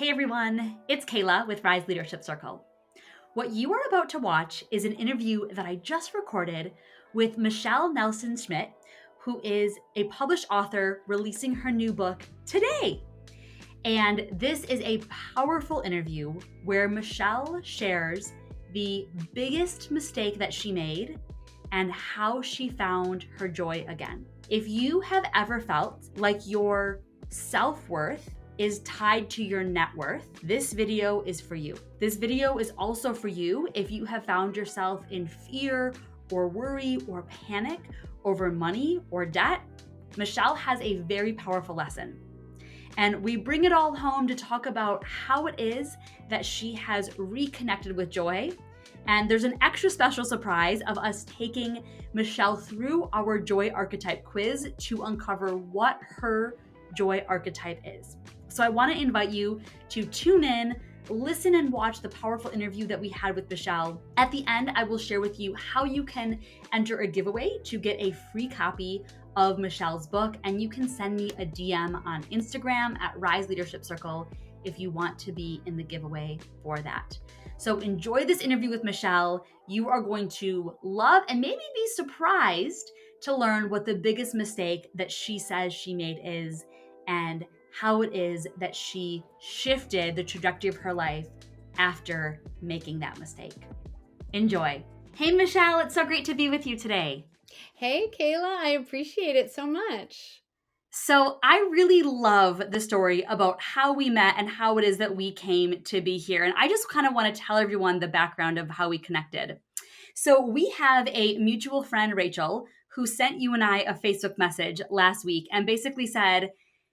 Hey everyone, it's Kaela with Rise Leadership Circle. What you are about to watch is an interview that I just recorded with Michelle Nelson-Schmidt, who is a published author releasing her new book today. And this is a powerful interview where Michelle shares the biggest mistake that she made and how she found her joy again. If you have ever felt like your self-worth is tied to your net worth, this video is for you. This video is also for you if you have found yourself in fear or worry or panic over money or debt. Michelle has a very powerful lesson. And we bring it all home to talk about how it is that she has reconnected with joy. And there's an extra special surprise of us taking Michelle through our joy archetype quiz to uncover what her joy archetype is. So I want to invite you to tune in, listen and watch the powerful interview that we had with Michelle. At the end, I will share with you how you can enter a giveaway to get a free copy of Michelle's book, and you can send me a DM on Instagram at Rise Leadership Circle if you want to be in the giveaway for that. So enjoy this interview with Michelle. You are going to love and maybe be surprised to learn what the biggest mistake that she says she made is and how it is that she shifted the trajectory of her life after making that mistake. Enjoy. Hey, Michelle, it's so great to be with you today. Hey, Kaela, I appreciate it so much. So I really love the story about how we met and how it is that we came to be here. And I just kind of want to tell everyone the background of how we connected. So we have a mutual friend, Rachel, who sent you and I a Facebook message last week and basically said,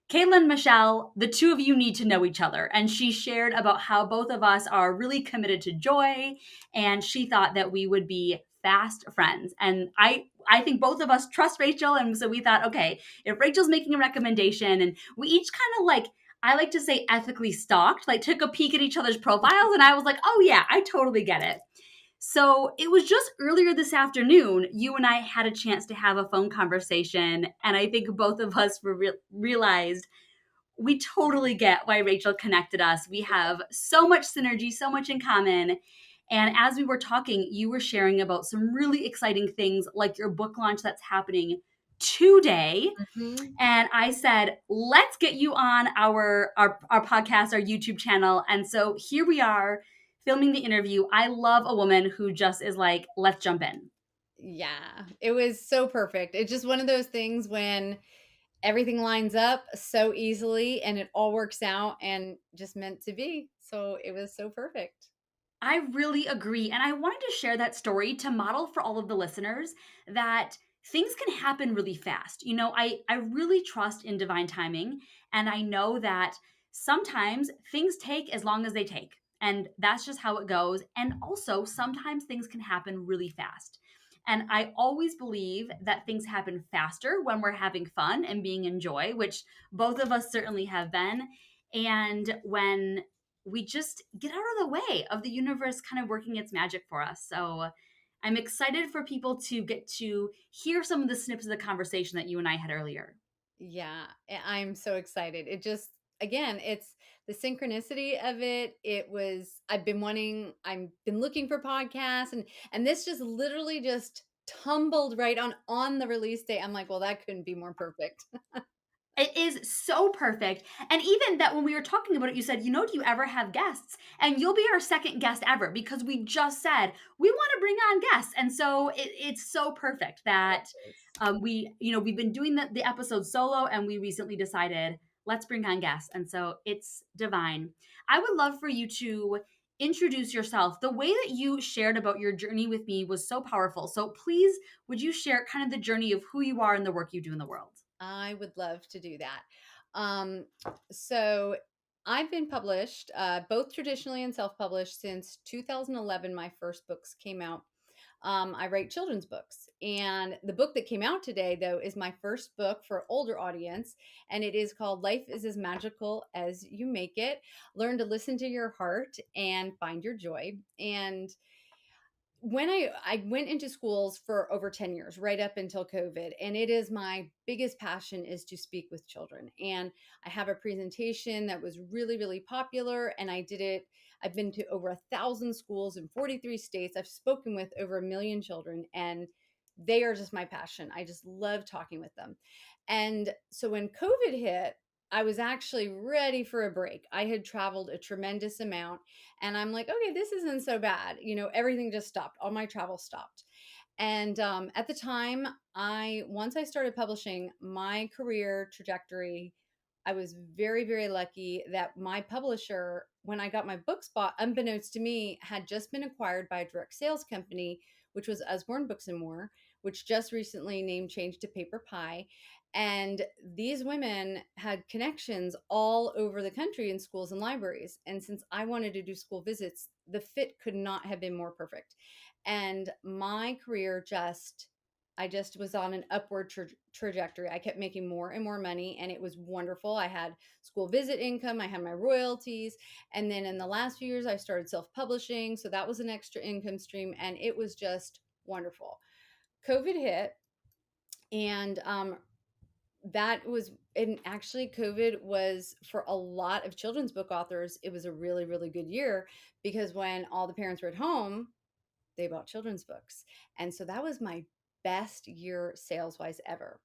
Kaela and Michelle, the two of you need to know each other. And she shared about how both of us are really committed to joy. And she thought that we would be fast friends. And I think both of us trust Rachel. And so we thought, okay, if Rachel's making a recommendation and we each kind of I like to say ethically stalked, like took a peek at each other's profiles. And I was like, oh yeah, I totally get it. So it was just earlier this afternoon, you and I had a chance to have a phone conversation. And I think both of us realized we totally get why Rachel connected us. We have so much synergy, so much in common. And as we were talking, you were sharing about some really exciting things like your book launch that's happening today. Mm-hmm. And I said, let's get you on our podcast, our YouTube channel. And so here we are filming the interview. I love a woman who just is like, let's jump in. Yeah, it was so perfect. It's just one of those things when everything lines up so easily and it all works out and just meant to be. So it was so perfect. I really agree. And I wanted to share that story to model for all of the listeners that things can happen really fast. You know, I really trust in divine timing. And I know that sometimes things take as long as they take. And that's just how it goes. And also, sometimes things can happen really fast. And I always believe that things happen faster when we're having fun and being in joy, which both of us certainly have been. And when we just get out of the way of the universe kind of working its magic for us. So I'm excited for people to get to hear some of the snips of the conversation that you and I had earlier. Yeah, I'm so excited. It just, again, it's the synchronicity of it. I've been looking for podcasts and this just literally just tumbled right on the release date. I'm like, well, that couldn't be more perfect. It is so perfect. And even that when we were talking about it, you said, do you ever have guests? And you'll be our second guest ever because we just said we want to bring on guests. And so it's so perfect that we've been doing the episode solo and we recently decided let's bring on guests. And so it's divine. I would love for you to introduce yourself. The way that you shared about your journey with me was so powerful. So please, would you share kind of the journey of who you are and the work you do in the world? I would love to do that. Um, so I've been published, both traditionally and self-published since 2011. My first books came out. I write children's books, and the book that came out today, though, is my first book for older audience, and it is called "Life is as Magical as You Make It: Learn to Listen to Your Heart and Find Your Joy." And when I went into schools for over 10 years, right up until COVID, and it is my biggest passion is to speak with children. And I have a presentation that was really, really popular, and I did it. I've been to over 1,000 schools in 43 states. I've spoken with over 1 million children, and they are just my passion. I just love talking with them. And so when COVID hit, I was actually ready for a break. I had traveled a tremendous amount, and I'm like, okay, this isn't so bad. Everything just stopped. All my travel stopped. And at the time, once I started publishing, my career trajectory, I was very, very lucky that my publisher, when I got my books bought, unbeknownst to me, had just been acquired by a direct sales company, which was Usborne Books and More, which just recently name changed to Paper Pie. And these women had connections all over the country in schools and libraries. And since I wanted to do school visits, the fit could not have been more perfect. And my career I just was on an upward trajectory. I kept making more and more money, and it was wonderful. I had school visit income, I had my royalties. And then in the last few years, I started self publishing. So that was an extra income stream, and it was just wonderful. COVID hit, and that was, and actually COVID was, for a lot of children's book authors, it was a really, really good year, because when all the parents were at home, they bought children's books. And so that was my best year sales wise ever.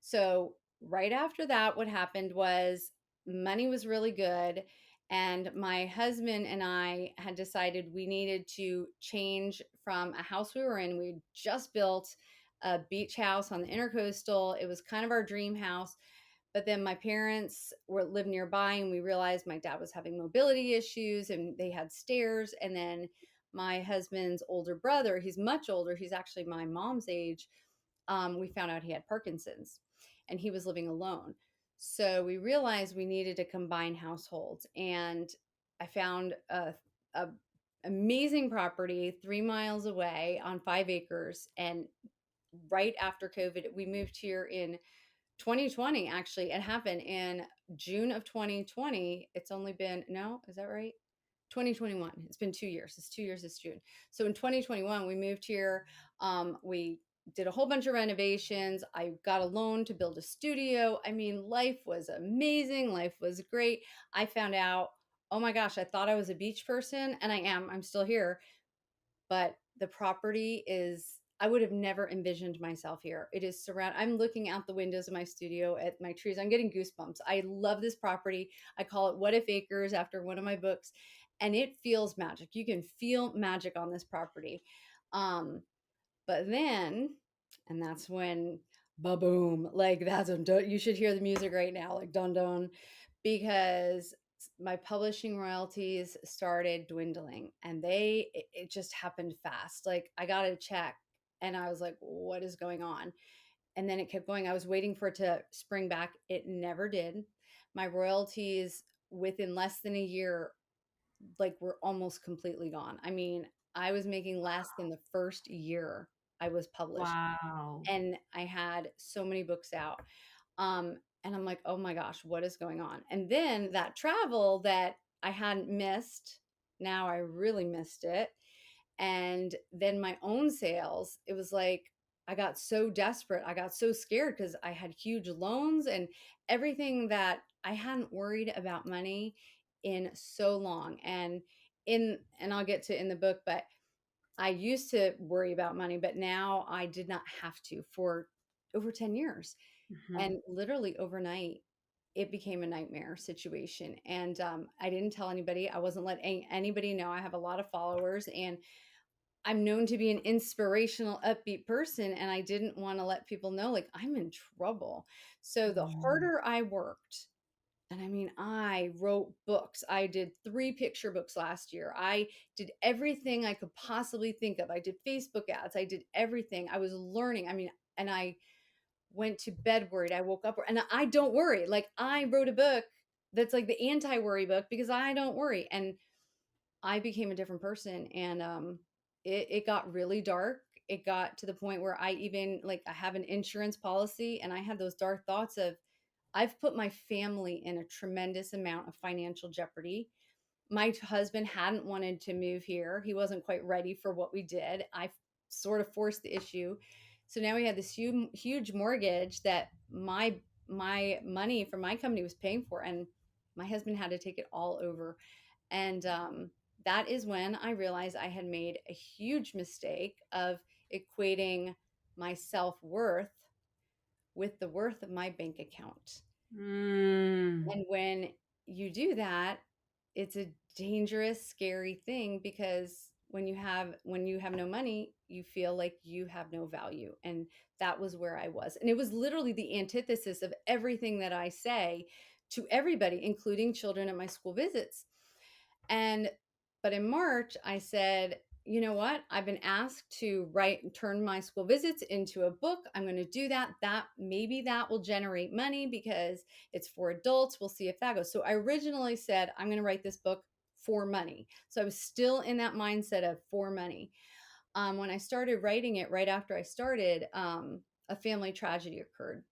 So right after that, what happened was money was really good. And my husband and I had decided we needed to change from a house we were in. We just built a beach house on the intercoastal. It was kind of our dream house. But then my parents lived nearby, and we realized my dad was having mobility issues, and they had stairs. And then my husband's older brother, he's much older, he's actually my mom's age, we found out he had Parkinson's, and he was living alone. So we realized we needed to combine households, and I found a amazing property 3 miles away on 5 acres. And right after COVID, we moved here in 2020. Actually, it happened in June of 2020. It's only been, no, is that right? 2021. It's been 2 years. It's 2 years this June. So in 2021, we moved here. We did a whole bunch of renovations. I got a loan to build a studio. I mean, life was amazing. Life was great. I found out, oh my gosh, I thought I was a beach person, and I am. I'm still here. But the property is, I would have never envisioned myself here. It is I'm looking out the windows of my studio at my trees. I'm getting goosebumps. I love this property. I call it What If Acres after one of my books, and it feels magic. You can feel magic on this property. Um, but then, and that's when, ba boom, like that's you should hear the music right now, like dun dun, because my publishing royalties started dwindling, and it just happened fast. Like I got a check, and I was like, what is going on? And then it kept going. I was waiting for it to spring back. It never did. My royalties within less than a year, like, were almost completely gone. I mean, I was making less than the first year I was published, Wow. and I had so many books out. And I'm like, oh my gosh, what is going on? And then that travel that I hadn't missed, now I really missed it. And then my own sales, it was like I got so desperate. I got so scared because I had huge loans and everything, that I hadn't worried about money in so long. And I'll get to in the book, but I used to worry about money, but now I did not have to for over 10 years. Mhm. And literally overnight, it became a nightmare situation. And I didn't tell anybody. I wasn't letting anybody know. I have a lot of followers, and I'm known to be an inspirational, upbeat person. And I didn't want to let people know, like, I'm in trouble. So the Mm. harder I worked, and I mean, I wrote books. I did 3 picture books last year. I did everything I could possibly think of. I did Facebook ads. I did everything. I was learning. I mean, and I went to bed worried. I woke up, and I don't worry. Like, I wrote a book that's like the anti worry book, because I don't worry. And I became a different person. And it got really dark. It got to the point where I even, like, I have an insurance policy, and I had those dark thoughts of, I've put my family in a tremendous amount of financial jeopardy. My husband hadn't wanted to move here. He wasn't quite ready for what we did. I sort of forced the issue. So now we had this huge mortgage that my money from my company was paying for, and my husband had to take it all over. And that is when I realized I had made a huge mistake of equating my self-worth with the worth of my bank account. Mm. And when you do that, it's a dangerous, scary thing, because when you have no money, you feel like you have no value. And that was where I was. And it was literally the antithesis of everything that I say to everybody, including children at my school visits. And but in March, I said, you know what? I've been asked to turn my school visits into a book. I'm going to do that. Maybe that will generate money because it's for adults. We'll see if that goes. So I originally said, I'm going to write this book for money. So I was still in that mindset of for money. When I started writing it, right after I started, a family tragedy occurred,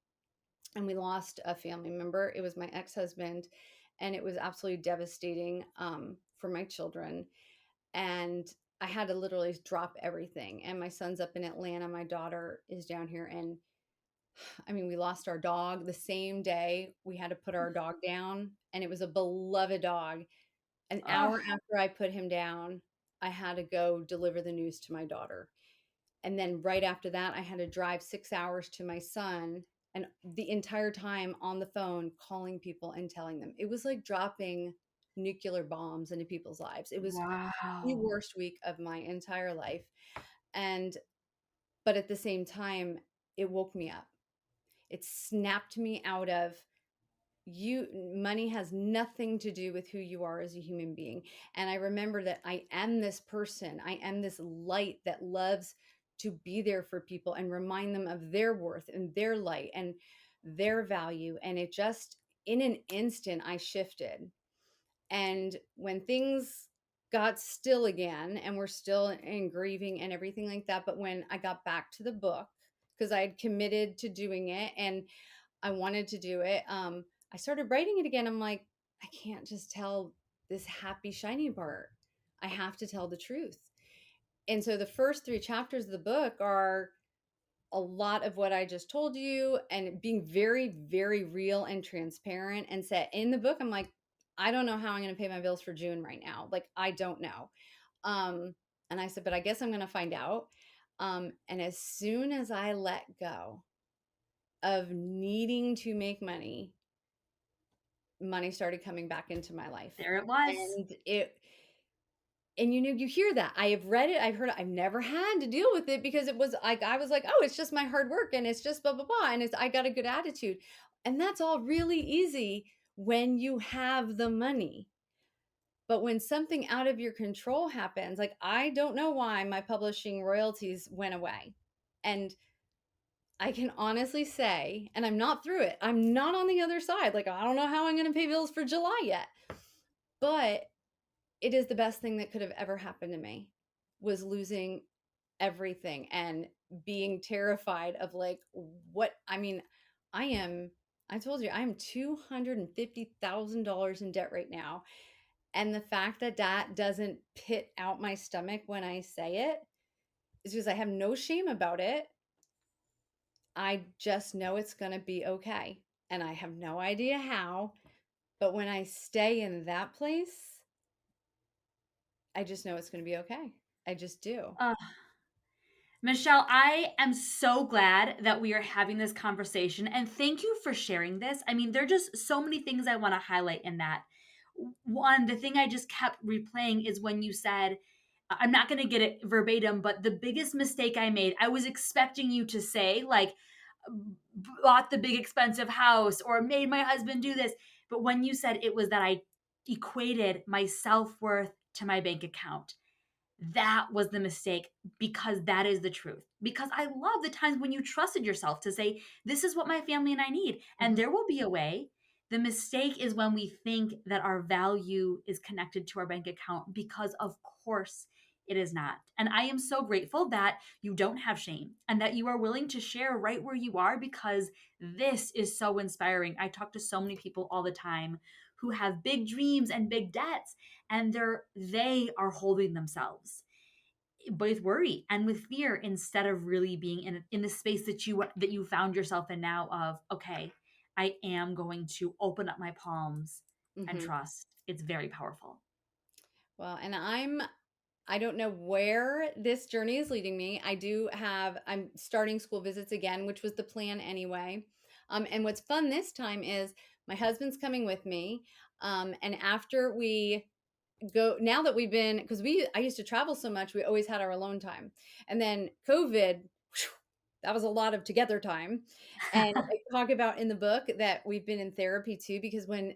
and we lost a family member. It was my ex-husband, and it was absolutely devastating, for my children. And I had to literally drop everything. And my son's up in Atlanta. My daughter is down here. And I mean, we lost our dog the same day. We had to put our dog down, and it was a beloved dog. An Oh, hour after I put him down, I had to go deliver the news to my daughter. And then right after that, I had to drive 6 hours to my son, and the entire time on the phone calling people and telling them. It was like dropping nuclear bombs into people's lives. It was the wow. worst week of my entire life. And but at the same time, it woke me up. It snapped me out of, you money has nothing to do with who you are as a human being. And I remember that I am this person, I am this light that loves to be there for people and remind them of their worth and their light and their value. And it just, in an instant, I shifted. And when things got still again, and we're still in grieving and everything like that, but when I got back to the book, because I had committed to doing it and I wanted to do it, I started writing it again. I'm like, I can't just tell this happy, shiny part. I have to tell the truth. And so the first three chapters of the book are a lot of what I just told you, and being very, very real and transparent. And said in the book, I'm like, I don't know how I'm going to pay my bills for June right now. Like, I don't know. Um, and I said, but I guess I'm going to find out. And as soon as I let go of needing to make money, money started coming back into my life. There it was. And you hear that. I have read it, I've heard it, I've never had to deal with it, because it was like, I was like, oh, it's just my hard work, and it's just blah blah blah, and I got a good attitude. And that's all really easy when you have the money. But when something out of your control happens, like, I don't know why my publishing royalties went away. And I can honestly say, and I'm not through it, I'm not on the other side. Like, I don't know how I'm going to pay bills for July yet. But it is the best thing that could have ever happened to me, was losing everything and being terrified of, like, what I mean, I am I told you I'm $250,000 in debt right now. And the fact that that doesn't pit out my stomach when I say it is because I have no shame about it. I just know it's going to be okay. And I have no idea how, but when I stay in that place, I just know it's going to be okay. I just do. Uh, Michelle, I am so glad that we are having this conversation, and thank you for sharing this. I mean, there are just so many things I want to highlight in that. One, the thing I just kept replaying is when you said, I'm not going to get it verbatim, but the biggest mistake I made, I was expecting you to say, like, bought the big expensive house or made my husband do this. But when you said it was that I equated my self worth to my bank account, that was the mistake, because that is the truth. Because I love the times when you trusted yourself to say, this is what my family and I need, and Mhm. there will be a way. The mistake is when we think that our value is connected to our bank account, because of course it is not. And I am so grateful that you don't have shame and that you are willing to share right where you are, because this is so inspiring. I talk to so many people all the time who have big dreams and big debts, and they are holding themselves with worry and with fear instead of really being in the space that you found yourself in now of, okay, I am going to open up my palms and Hmm. trust. It's very powerful. Well, and I don't know where this journey is leading me. I'm starting school visits again, which was the plan anyway. And what's fun this time is my husband's coming with me. And after we go, now that we've been, because I used to travel so much, we always had our alone time. And then COVID, whew, that was a lot of together time. And I talk about in the book that we've been in therapy too, because when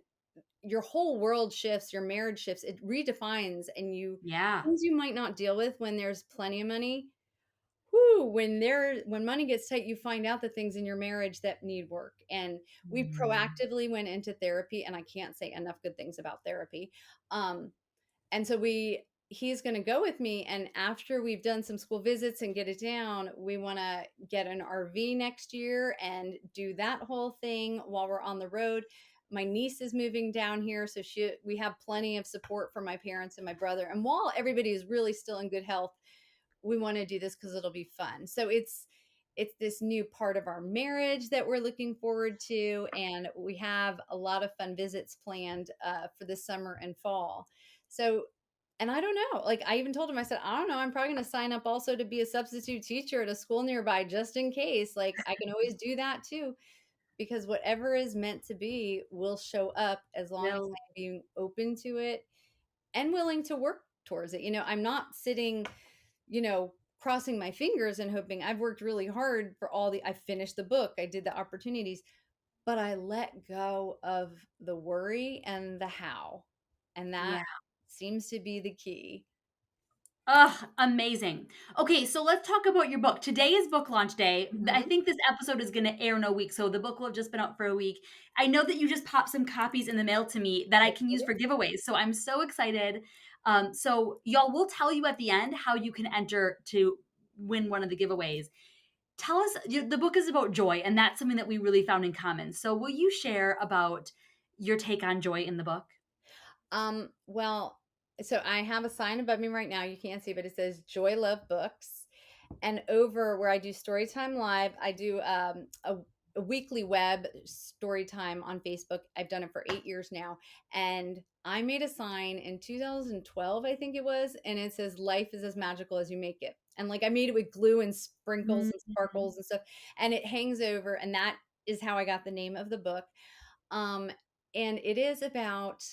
your whole world shifts, your marriage shifts, it redefines, and Yeah. things you might not deal with when there's plenty of money. Whoo, when money gets tight, you find out the things in your marriage that need work. And we Mm. proactively went into therapy, and I can't say enough good things about therapy. Um, and so he's going to go with me, and after we've done some school visits and get it down, we want to get an RV next year and do that whole thing while we're on the road. My niece is moving down here, so we have plenty of support from my parents and my brother, and while everybody is really still in good health, we want to do this because it'll be fun. So it's this new part of our marriage that we're looking forward to, and we have a lot of fun visits planned for the summer and fall. So, and I don't know, like I even told him, I said, I don't know, I'm probably going to sign up also to be a substitute teacher at a school nearby just in case. Like I can always do that too, because whatever is meant to be will show up as long as Will. I'm being open to it and willing to work towards it. I'm not sitting, crossing my fingers and hoping. I've worked really hard for I finished the book, I did the opportunities, but I let go of the worry and the how. And that Yeah. seems to be the key. Ugh, amazing. Okay, so let's talk about your book. Today is book launch day. I Hmm. think this episode is going to air in a week, so the book will have just been out for a week. I know that you just popped some copies in the mail to me that I can use for giveaways, so I'm so excited. So y'all, we'll tell you at the end how you can enter to win one of the giveaways. Tell us, the book is about joy, and that's something that we really found in common. So will you share about your take on joy in the book? Well, so I have a sign above me right now. You can't see, but it says Joy Love Books. And over where I do Storytime Live, I do a weekly web story time on Facebook. I've done it for 8 years now. And I made a sign in 2012, I think it was, and it says, Life is as magical as you make it. And like I made it with glue and sprinkles and Mhm. sparkles and stuff. And it hangs over. And that is how I got the name of the book. Um, and it is about,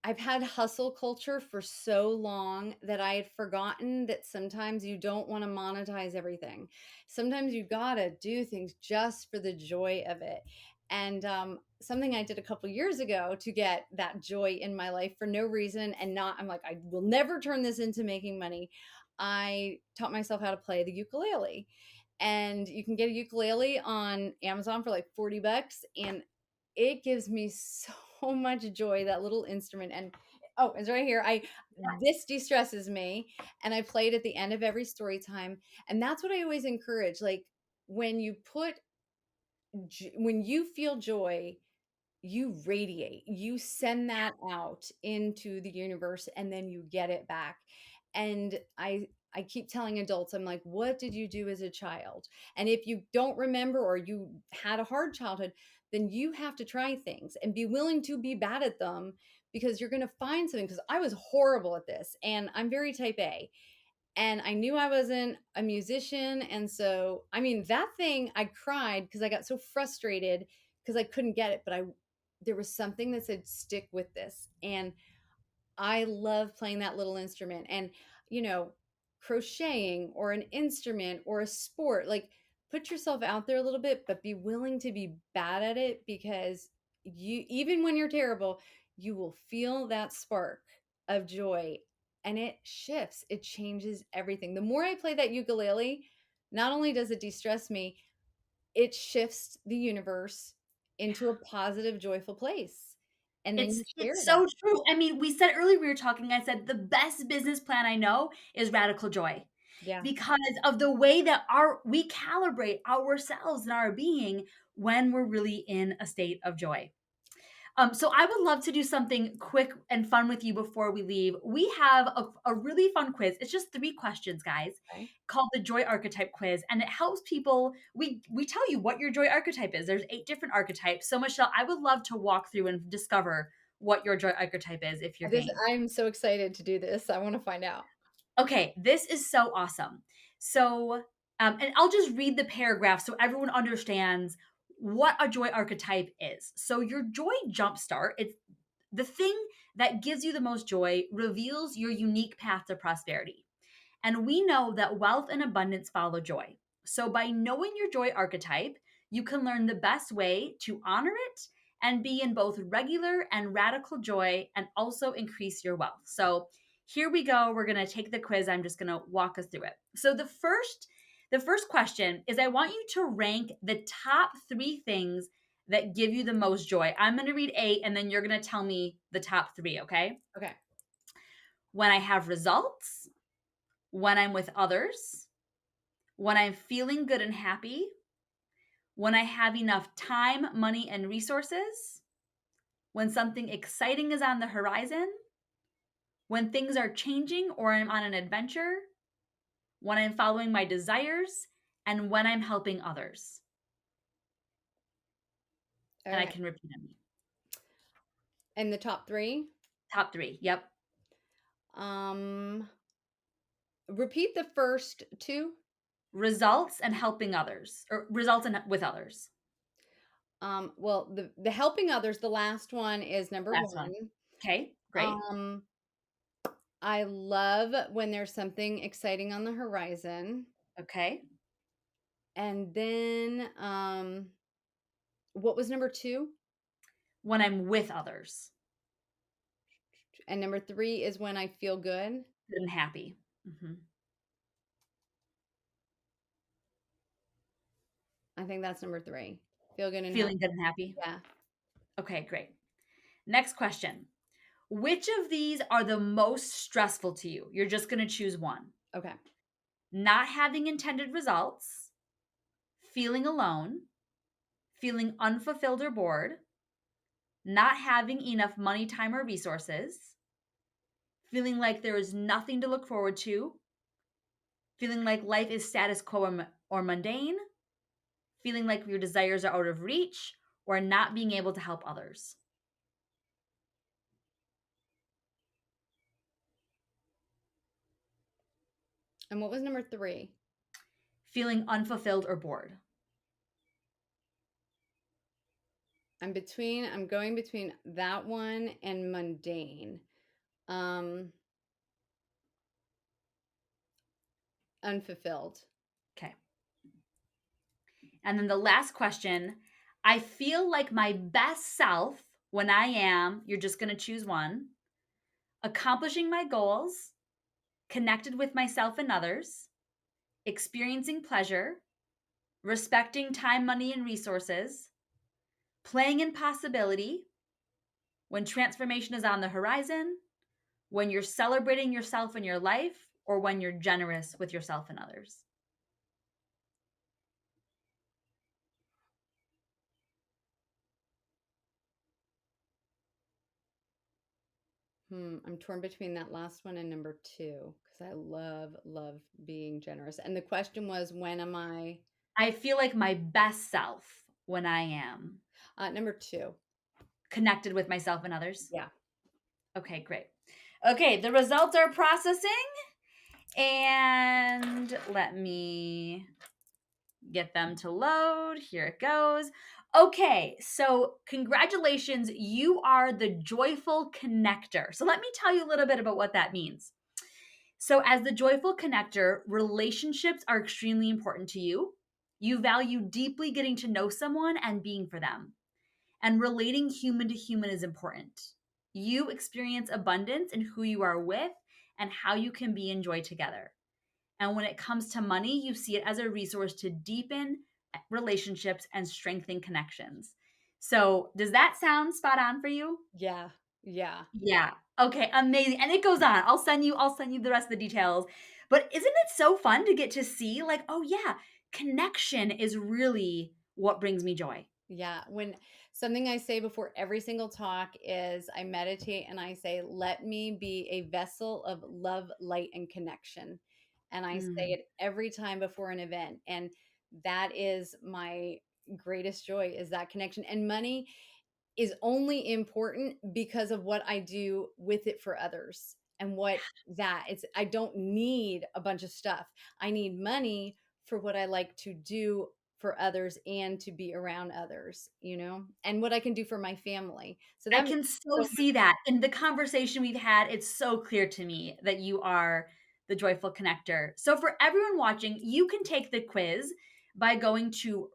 I've had hustle culture for so long that I had forgotten that sometimes you don't want to monetize everything. Sometimes you gotta do things just for the joy of it. And something I did a couple years ago to get that joy in my life for no reason, and not, I'm like, I will never turn this into making money. I taught myself how to play the ukulele. And you can get a ukulele on Amazon for like 40 bucks. And it gives me so much joy, that little instrument. And oh, it's right here. I This de-stresses me, and I play it at the end of every story time. And that's what I always encourage. Like when you when you feel joy, you radiate, you send that out into the universe, and then you get it back. And I keep telling adults, I'm like, what did you do as a child? And if you don't remember, or you had a hard childhood, then you have to try things and be willing to be bad at them, because you're going to find something. Because I was horrible at this, and I'm very type A, and I knew I wasn't a musician. And so, I mean, that thing, I cried because I got so frustrated because I couldn't get it. But there was something that said, stick with this. And I love playing that little instrument. And, you know, crocheting or an instrument or a sport, like put yourself out there a little bit, but be willing to be bad at it, because even when you're terrible, you will feel that spark of joy, and it shifts, it changes everything. The more I play that ukulele, not only does it de stress me, it shifts the universe into a positive, joyful place. And then It's you it's share that. so true. I mean, we said earlier we were talking, I said the best business plan I know is radical joy Yeah. because of the way that we calibrate ourselves and our being when we're really in a state of joy. So I would love to do something quick and fun with you before we leave. We have a really fun quiz. It's just 3 questions, guys, Okay. called the Joy Archetype Quiz, and it helps people. We tell you what your joy archetype is. There's 8 different archetypes. So Michelle, I would love to walk through and discover what your joy archetype is if you're This game. I'm so excited to do this. I want to find out. Okay, this is so awesome. So, and I'll just read the paragraph so everyone understands what a joy archetype is. So, your joy jumpstart, it's the thing that gives you the most joy, reveals your unique path to prosperity. And we know that wealth and abundance follow joy. So, by knowing your joy archetype, you can learn the best way to honor it and be in both regular and radical joy and also increase your wealth. So, here we go. We're going to take the quiz. I'm just going to walk us through it. So, the first question is I want you to rank the top 3 things that give you the most joy. I'm going to read 8 and then you're going to tell me the top 3, okay? Okay. When I have results, when I'm with others, when I'm feeling good and happy, when I have enough time, money, and resources, when something exciting is on the horizon, when things are changing or I'm on an adventure, when I'm following my desires, and when I'm helping others. And I Okay. can repeat them. And the top 3? Top 3. Yep. Um Repeat the first 2. Results and helping others, or results and with others. Well, the helping others, the last one is number Last one. 1. Okay, great. Um I love when there's something exciting on the horizon. Okay. And then what was number 2? When I'm with others. And number 3 is when I feel good. Good and happy. Mm-hmm. I think that's number 3. Feel good and happy. Feeling good and happy. Yeah. Okay, great. Next question. Which of these are the most stressful to you? You're just going to choose one. Okay. Not having intended results, feeling alone, feeling unfulfilled or bored, not having enough money, time, or resources, feeling like there is nothing to look forward to, feeling like life is status quo or mundane, feeling like your desires are out of reach, or not being able to help others. And what was number 3? Feeling unfulfilled or bored. I'm going between that one and mundane. Unfulfilled. Okay. And then the last question, I feel like my best self when I am, you're just going to choose one, accomplishing my goals, connected with myself and others, experiencing pleasure, respecting time, money, and resources, playing in possibility, when transformation is on the horizon, when you're celebrating yourself and your life, or when you're generous with yourself and others. I'm torn between that last one and number 2 because I love being generous. And the question was, when am I? I feel like my best self when I am Number 2. connected with myself and others. Yeah. Okay, great. Okay, the results are processing. And let me get them to load. Here it goes. Okay, so congratulations. You are the joyful connector. So let me tell you a little bit about what that means. So, as the joyful connector, relationships are extremely important to you. You value deeply getting to know someone and being for them. And relating human to human is important. You experience abundance in who you are with and how you can be in joy together. And when it comes to money, you see it as a resource to deepen relationships and strengthen connections. So, does that sound spot on for you? Yeah. Yeah. Yeah. Okay, amazing. And it goes on. I'll send you the rest of the details. But isn't it so fun to get to see like, oh yeah, connection is really what brings me joy. Yeah. Something I say before every single talk is I meditate and I say, let me be a vessel of love, light, and connection. And I say Mm. it every time before an event. And that is my greatest joy, is that connection. And money is only important because of what I do with it for others, and what that it's I don't need a bunch of stuff. I need money for what I like to do for others and to be around others, and what I can do for my family. So I that can makes so so much. see that in the conversation we've had. It's so clear to me that you are the joyful connector. So, for everyone watching, you can take the quiz by going to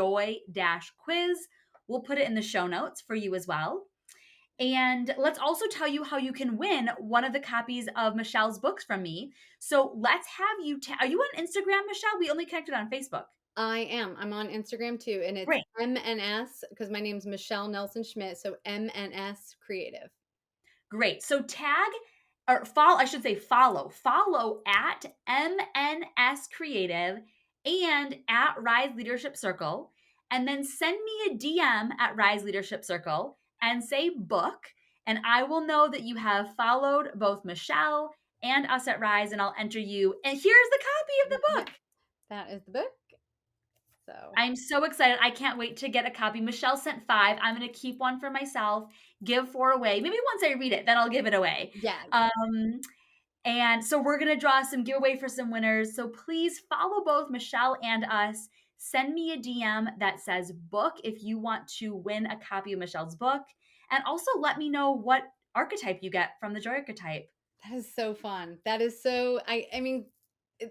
riseleadershipcircle.com/joy-quiz. We'll put it in the show notes for you as well. And let's also tell you how you can win one of the copies of Michelle's books from me. So let's have you. Are you on Instagram, Michelle? We only connected on Facebook. I am. I'm on Instagram too, and it's Great. MNS because my name's Michelle Nelson-Schmidt, so MNS Creative. Great. So tag or follow, I should say follow at MNS Creative and at Rise Leadership Circle. And then send me a DM at Rise Leadership Circle and say book. And I will know that you have followed both Michelle and us at Rise, and I'll enter you. And here's the copy of the Yep, book. that is the book. So I'm so excited. I can't wait to get a copy. Michelle sent 5. I'm going to keep one for myself, give 4 away. Maybe once I read it, then I'll give it away. yeah, And so we're going to draw some giveaway for some winners. So please follow both Michelle and us. Send me a DM that says book if you want to win a copy of Michelle's book. And also let me know what archetype you get from the Joy Archetype. that is so fun. That is so I mean,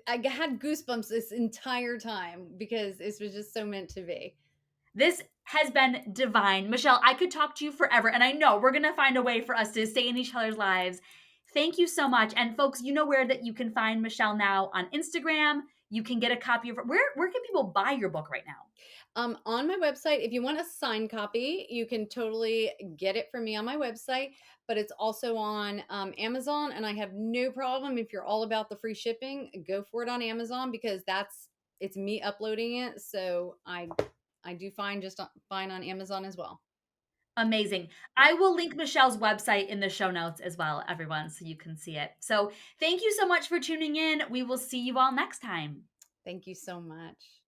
I had goosebumps this entire time because this was just so meant to be. This has been divine. Michelle, I could talk to you forever. And I know we're going to find a way for us to stay in each other's lives. Thank you so much. And folks, you know where that you can find Michelle now on Instagram. You can get a copy of it. Where can people buy your book right now? On my website, if you want a signed copy, you can totally get it from me on my website, but it's also on Amazon. And I have no problem if you're all about the free shipping, go for it on Amazon because it's me uploading it. So I do fine on Amazon as well. Amazing. Yeah. I will link Michelle's website in the show notes as well, everyone, so you can see it. So thank you so much for tuning in. We will see you all next time. Thank you so much.